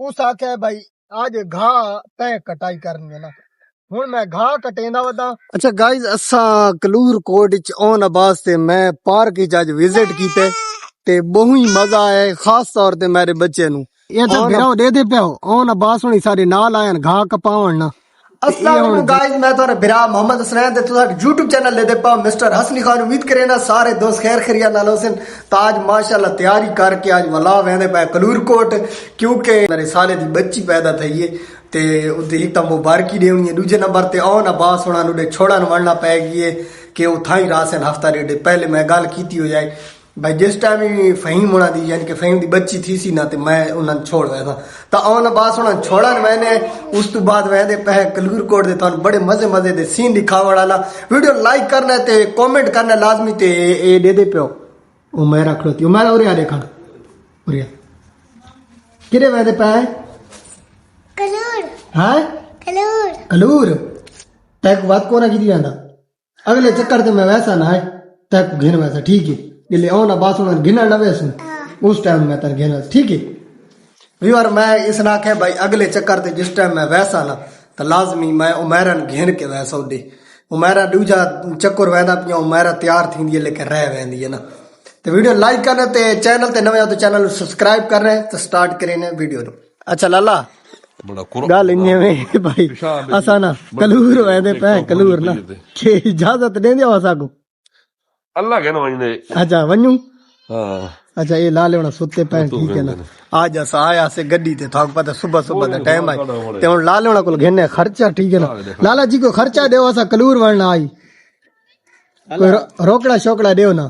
उस आख्या भाई आज घाह तय कटाई करनी है ना हुण मैं घाह कटेंदा वदा। अच्छा गाइस असा कलूर कोट च ओन अब्बास ते मैं पार्क च आज विजिट कीते ते बहुत ही मजा आया खास तौर ते मेरे बच्चे नु ये तो बिराओ दे दे पियो ओन अब्बास हुणी सारे नाल आयन घाह कपावण ना। अस्सलाम वालेकुम गाइस मैं तुम्हारा बिरा मोहम्मद हसनैन ते तुसा YouTube चैनल ले दे पा मिस्टर हसनी खान उम्मीद करे ना सारे दोस्त खैर खरिया नाल होसन तो आज माशाल्लाह तैयारी करके आज वला वेंदे पे कलूर कोट क्योंकि मेरे साले दी बच्ची पैदा थई है ते उते एक तो मुबारकी देनी है दूजे नंबर ते ओन अब्बास होना नु छोड़न वणना पै गई है कि वो थाई रासन हफ्ता डेढ़ पहले मैं गल कीती हो जाए भाई जिस टाइम ही फहीम होना दी यानी कि फहीम दी बच्ची थी सी ना ते मैं उन्हें छोड़ गया था तो ओन अब्बास होना छोड़न मैंने उस तो बाद वैदे पे कलूर कोट दे थानू बड़े मजे मजे दे सीन दिखावण वाला वीडियो लाइक करना ते कमेंट करना लाजमी ते ए दे दे पियो ओ मैं रख लो मैं उरे आ देखा उरे किरे वैदे पे कलूर हां कलूर कलूर तैक बात कोना की जांदा अगले चक्कर ते मैं वैसा ना है तैक घेन वैसा ठीक है ले ओन अब्बास होना गिना ना वैसे उस टाइम मैं तर घेन ठीक है व्यूअर मैं इस ना के भाई अगले चक्कर ते जिस टाइम मैं वैसा ना तो लाजमी मैं उमैरन घेन के वैसा उदे उमैरा दूजा चक्कर वैदा पिया उमैरा तैयार थी लेके रह वेंदी है ना तो वीडियो लाइक करना ते चैनल ते नवे हो तो चैनल सब्सक्राइब कर रहे तो स्टार्ट करें वीडियो नो। अच्छा लाला गल इन्ने में भाई असा ना कलूर वैदे पे कलूर ना के इजाजत दे दिया सागो अल्लाह के वजने अच्छा वन्यू हां अच्छा ये ला लेना सुते पे ठीक है ना आज असा आया से गड्डी ते थाक पता सुबह सुबह दा टाइम आई ते हुन ला लेना कोल घेने खर्चा ठीक है ना लाला जी को खर्चा देओ असा कलूर वणना आई कोई रोकड़ा शोकड़ा देओ ना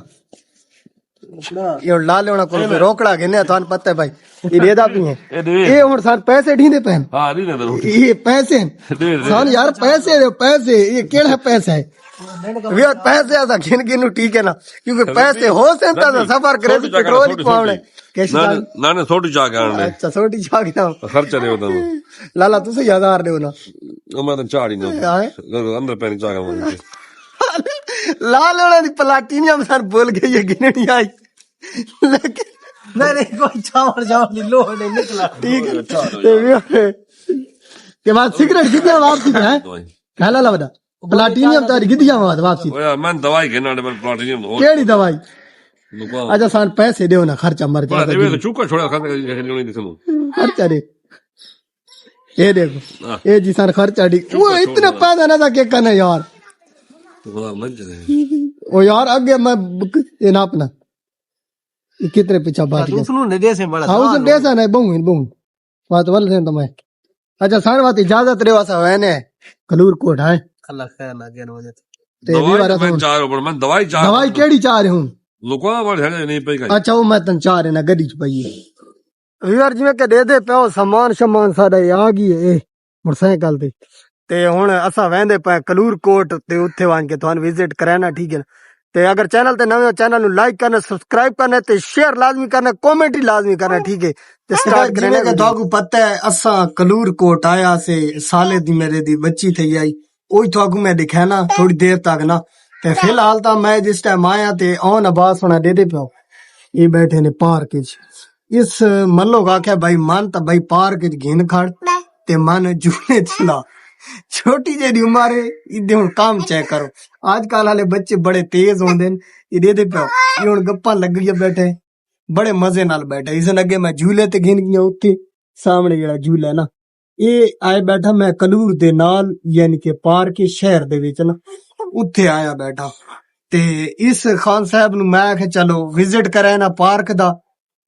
ये ला लेना कोल रोकड़ा घेने थान पता है भाई ये देदा पी है ये हुन सान पैसे ढींदे पेन हां नी दे ये पैसे सान यार पैसे दे पैसे ये केड़ा पैसा है वे पैसे ऐसा घिन गिन ठीक है ना क्योंकि पैसे हो से सफर करे पेट्रोल ही पावणे ना ना छोटी चा के आने अच्छा छोटी चा के खर्चा देओ तुम लाला तुसे 1000 देओ ना मैं तो चाड़ी ना अंदर पैनी चा का लाल दी प्लाटिनियम सर बोल गई ये गिन नहीं आई लेकिन मैंने कोई चावल चावल लो नहीं निकला ठीक है के बाद सिगरेट कितना वापसी है कहला ला बड़ा प्लाटिनियम तारी गिदिया वापसी ओए मैं दवाई घेना दे प्लाटिनियम केड़ी दवाई अच्छा सान पैसे देओ ना खर्चा मर जा देवे चुका छोड़ा खाने नहीं दिसनो खर्चा दे ये देखो ये जी सान खर्चा दी वो इतना पैसा ना था के करना यार ओ यार आगे मैं ये ना अपना कितने पीछा बात है सुनो ने देसे बड़ा हां उस देसा नहीं बंग बात वाल से तो मैं अच्छा सान बात इजाजत रे वासा वेने कलूर कोट है अल्लाह खैर ना गेन वजह ते भी वाला मैं चार ऊपर मैं दवाई केड़ी चाह रही हूं लोका वाले नहीं पई अच्छा वो मैं तन चाह रहे ना गड्डी च पई है यार जिवें के दे दे पियो सामान साडा आ गई है मोटरसाइकिल ते हुन असा वेंदे पे कलूर कोट ते उत्थे वन के थान विजिट कराना ठीक है ते अगर चैनल ते नवे चैनल नु लाइक करना सब्सक्राइब करना ते शेयर लाजमी करना कमेंट ही लाजमी करना ठीक है ते स्टार्ट करने के दागू पता है असा कलूर कोट आया से साले दी मेरे दी बच्ची थई आई ओही थागू मैं दिखा ना थोड़ी देर तक ना ते फिलहाल ता मैं जिस टाइम आया ते ओन अब्बास होना दे दे पियो ये बैठे ने पार्क च इस मल्लो का क्या भाई मन ता भाई पार्क च घिन खड़ ते मन झूले चला छोटी जेडी उम्र है इदे हुन काम चेक करो आजकल वाले बच्चे बड़े तेज होंदे ये दे दे पियो ये हुन गप्पा लग गई बैठे बड़े मजे नाल बैठे इस अगे मैं झूले ते घिन गया उत्थे सामने जेड़ा झूला है ना ये आए बैठा मैं कलूर दे नाल यानी कि पार्क के शहर दे विच ना उत्थे आया बैठा ते इस खान साहब नु मैं आखे चलो विजिट करे ना पार्क दा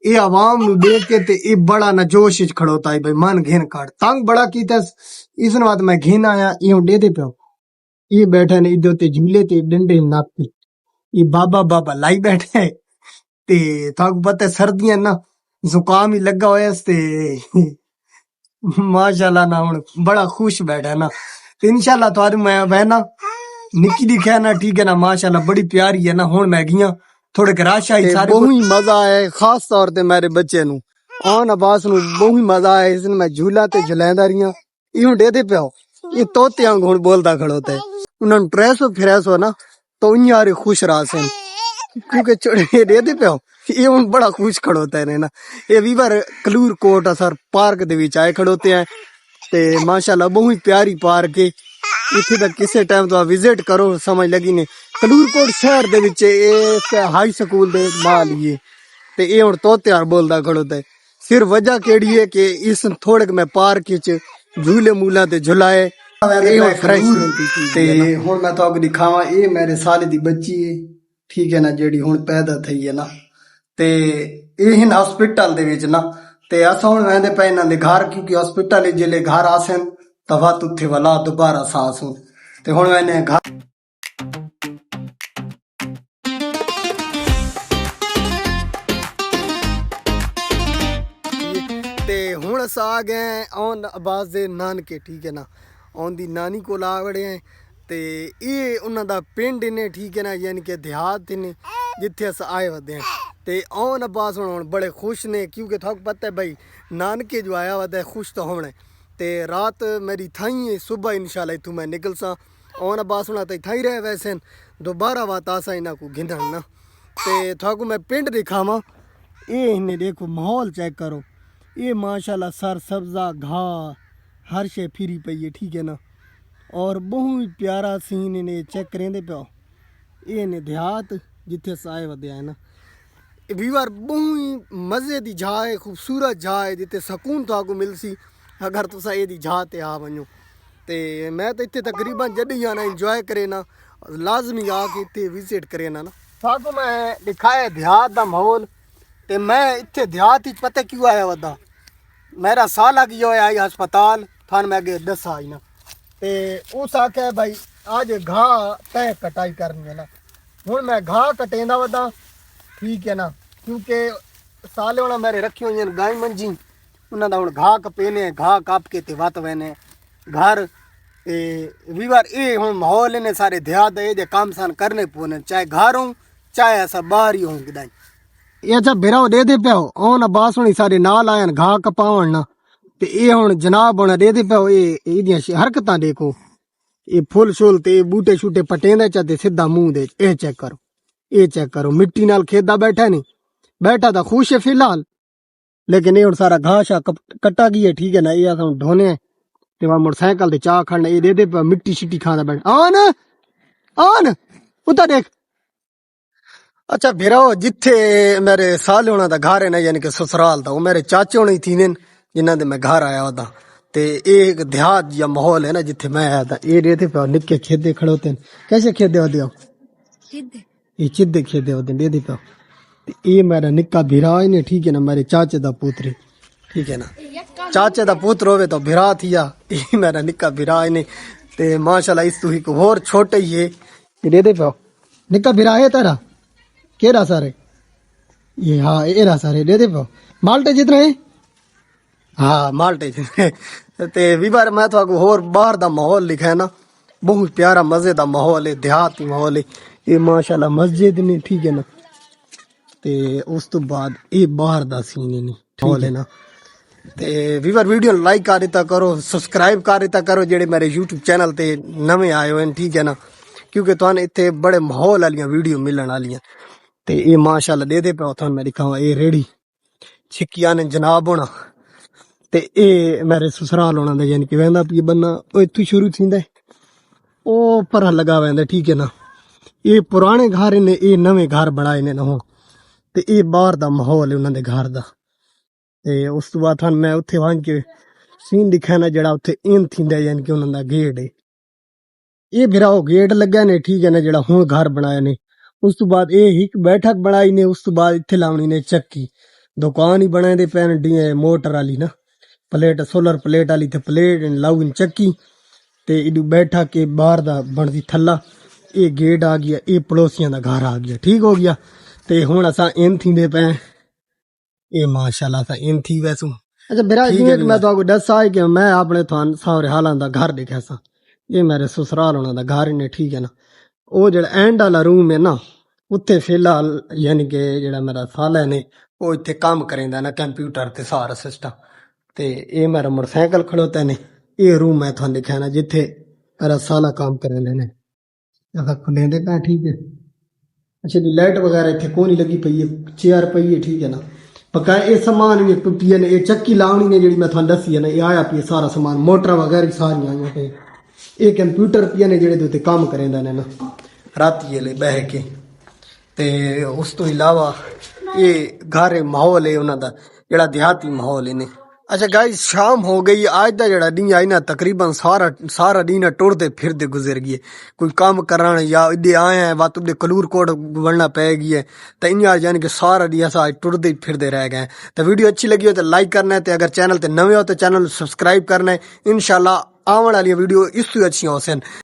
ये आवाम नु देख के ते ये बड़ा ना जोश च खड़ोता है भाई मन घिन काट तंग बड़ा कीता इस बात मैं घिन आया ये दे दे पियो ये बैठे ने इधर ते झूले ते डंडे नापते ये बाबा बाबा लाई बैठे ते थाक पता सर्दियां ना जुकाम ही लगा होया ते माशाल्लाह ना हुन बड़ा खुश बैठा ना इंशाल्लाह तुहानू मैं वहना निकी दिखा ना ठीक है ना माशाल्लाह बड़ी प्यारी है ना हुन मैं गिया थोड़े कराश आई सारे बहुत ही मजा आया खास तौर ते मेरे बच्चे नु ओन अब्बास नु बहुत ही मजा आया इसने मैं झूला ते झुलांदा रिया इहो दे दे पियो ये तोते वांग हुन बोलदा खड़ोता है उन्होंने ट्रेसो फिरेसो ना तो उन्यारे खुश रासन क्योंकि चढ़े दे दे पियो ये हूँ बड़ा खुश खड़ोता है ना। ये भी बार कलूर कोट असर पार्क दे विच आए खड़ोते हैं ते माशाल्लाह बहुत प्यारी पार्क है। इत्थे तक किसी टाइम तो विजिट करो समझ लगी ने। कलूर कोट शहर दे विच हाई स्कूल दे नाल ही है ते ये हुण तोत्यार बोलदा खड़ोता है। सिर्फ वजह केड़ी है कि इस थोड़े मैं पार्क विच झूले मूला ते झुलाए फ्रेश ते हुण मैं तो दिखावा ये मेरे साले दी बच्ची है ठीक है ना जेड़ी हुण पैदा थई है ना ते ये हिन हॉस्पिटल दे विच ना ते अस हुण वेंदे पे इन्हां दे घर क्योंकि हॉस्पिटल जिले घर आसन तो वत उत्थे वाला दोबारा सांस हो ते हुण वेने घर ते हुण अस आ गए ऑन अब्बास दे नानके ठीक है ना ऑन दी नानी को आ वड़े हैं ते ये उन्हां दा पिंड ने ठीक है ना यानी कि देहात ने जिथे अस आए वदे हैं ते ऑन अब्बास हुण बड़े खुश ने क्योंकि थोक पता है भाई नानके जो आया वदा खुश तो होना ते रात मेरी थाई है सुबह इंशाल्लाह इथों मैं निकल सा ऑन अब्बास हुण ते थाई रहे वैसे दोबारा बात आसा इन्हां को गिंधण ना ते थोक मैं पिंड दिखावा ये इन्हें देखो माहौल चेक करो ये माशाल्लाह सर सब्जा घाह हर शे फिरी पई है ठीक है ना और बहुत प्यारा सीन इन्हें चेक करेंदे पियो ये ने देहात जिथे साए वदे है ना वीवर बहुत मज़े की जगह है खूबसूरत जगह है जिते सकून तो मिलसी अगर तुसा ये जगह ते आ वनो ते मैं तो इतने तकरीबन जॾहिं आना इंजॉय करे ना लाजमी आके इतने विजिट करे ना साको मैं दिखाया देहात का माहौल ते मैं इतने देहात पता क्यों आया वदा मेरा साल लग गया आई हस्पताल थान मैं अगे दस आई ना ते उस आखे भाई आज घाह तय कटाई करनी है ना हूँ मैं घाह कटेंदा वदा ठीक है ना क्योंकि साले होना मेरे रखी हुई गाय मंजी उन्होंने हूँ घाह कपेने घाह काप के ते वत वेने घर वीवार ये हूँ माहौल ने सारे देहात ये काम सान करने पौने चाहे घर हो चाहे ऐसा बाहर ही हो किदाई ये अच्छा बिराओ दे दे पियो ऑन अब्बास हुणी सारे नाल आयन घाह कपावण ना ते ये हुण जनाब हुण दे दे पियो ये हरकतां देखो ये फुल शुल ते बूटे शूटे पटेंदे चाहते सीधा मुंह दे ये चेक करो मिट्टी नाल खेदा बैठा नहीं बैठा था खुश है फिलहाल लेकिन ये हुण सारा घाह शा कट्टा गई है ठीक है ना ये अस ढोने ते वहां मोटरसाइकिल ते चाह खड़ने ये दे दे पियो मिट्टी शिट्टी खांदा बैठ आन आन उता देख अच्छा बिराओ जिथे मेरे साल होना था घर है ना यानी कि ससुराल था वो मेरे चाचे होने थी ने जिन्हों दे मैं घर आया था ते एक देहात या माहौल है ना जिथे मैं आया था ये रहते पे निक्के खेदे खड़े होते हैं कैसे खेदे होते हो ये चिद्दे खेदे होते हैं दे पे ये मेरा निक्का बिरा ने ठीक है ना मेरे चाचे दा पुत्र ठीक है ना चाचे दा पुत्र होवे तो बिरा थिया ये मेरा निक्का बिरा ने ते माशाल्लाह इस तू ही को और छोटे ही है ये दे पे निक्का बिरा है तेरा केरा सारे ये हाँ एरा सारे दे दे पाओ माल्टे जितने हैं हाँ माल्टे जितने ते बार मैं तो होर बाहर दा माहौल लिखा है ना बहुत प्यारा मजे दा माहौल है देहाती माहौल है ये माशाल्लाह मस्जिद ने ठीक है ना ते उस तो बाद ये बाहर दा सीन है माहौल है ना ते बार वीडियो लाइक कर देता करो सब्सक्राइब कर देता करो जेडे मेरे यूट्यूब चैनल ते नवे आए हो ठीक है ना क्योंकि तुहानू इत्थे बड़े माहौल वालियां वीडियो मिलन वालियां ते ये माशाल्लाह दे पे उथन मैं दिखावा ये रेड़ी छिकिया ने जनाब होना ते ये मेरे ससुराल होना दे यानी कि वेंदा पी बन्ना ओ इत्थू शुरू थींदा ओ पर लगा वेंदा ठीक है ना ये पुराने घर ने ये नवे घर बनाए ने ना ते ये बाहर दा माहौल है उन्हां दे घर दा ते उस तो बाद मैं उत्थे वन के सीन दिखा ना जड़ा उत्थे इन थींदा यानी कि उन्हां दा गेट है ये बिराओ गेट लगा ने ठीक है ना जड़ा हुण घर बनाए ने उस तो बाद ये एक बैठक बनाई ने उस तो बाद इत्थे लावनी ने चक्की दुकान ही बनाए दे पैन डी मोटर वाली ना प्लेट सोलर प्लेट वाली ते प्लेट लाउन चक्की ते इडू बैठक के बाहर दा बनदी थल्ला ये गेट आ गया ये पड़ोसियां दा घर आ गया ठीक हो गया ते हुण असां इन थींदे पे ये माशाल्लाह असां इन थी वैसू अच्छा बिरा जिवें कि मैं तो दस आए कि मैं अपने थान सारे हालां दा घर देखा सा ये मेरे ससुराल होना दा घर ने ठीक है ना वो जेड़ा एंड वाला रूम है ना उत्थे फिलहाल यानी कि जेड़ा मेरा साला है ने वो इत्थे काम करेंदा ना कंप्यूटर ते सारा सिस्टम ते ये मेरा मोटरसाइकिल खड़ोता ने ये रूम मैं थान दिखाया ना जिथे मेरा साला काम करेंदे ने ऐसा खुलेंदे पे ठीक है अच्छा जी लाइट वगैरह इतने को नहीं लगी पई है चेयर पई है ठीक है ना पक्का ये सामान भी टुटी है ये चक्की लावनी ने जी मैं थानू दसी है ना ये आया पी सारा सामान मोटर वगैरह सारी आई पे ये कंप्यूटर पिया ने जेड़े ते काम करेंदा ने ना राती ले बह के ते उस तो इलावा ये घर माहौल है उन्हों का जड़ा देहाती माहौल है ने अच्छा गाइस शाम हो गई आज का जड़ा डी आई ना तकरीबन सारा डी ना टुरते फिरते गुजर गई कोई काम करन या इधे आए हैं वा तुदे कलूर कोट बनना पै गई है तो इयां यानी कि सारा डी अस आज टुरते फिरते रह गए तो वीडियो अच्छी लगी हो तो लाइक करना है तो अगर चैनल ते नवे हो तो चैनल सब्सक्राइब करना है इंशाल्लाह आवन वाली वीडियो इससे अच्छी हो सन